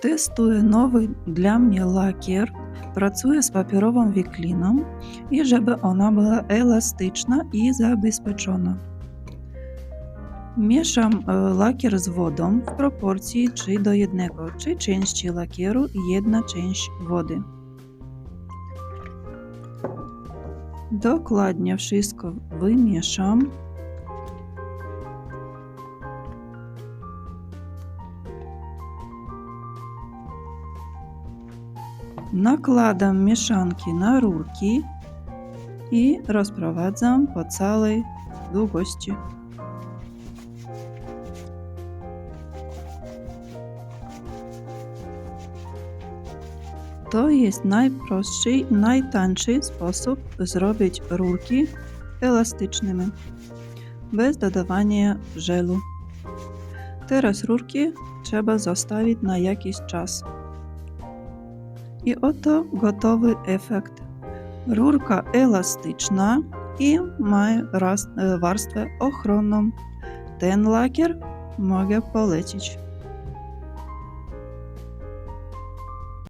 Testuję nowy dla mnie lakier. Pracuję z papierową wikliną i żeby ona była elastyczna i zabezpieczona. Mieszam lakier z wodą w proporcji 3:1, 3 części lakieru i 1 część wody. Dokładnie wszystko wymieszam. Nakładam mieszanki na rurki i rozprowadzam po całej długości. To jest najprostszy i najtańszy sposób zrobić rurki elastycznymi, bez dodawania żelu. Teraz rurki trzeba zostawić na jakiś czas. I oto gotowy efekt. Rurka elastyczna i ma warstwę ochronną. Ten lakier mogę polecić.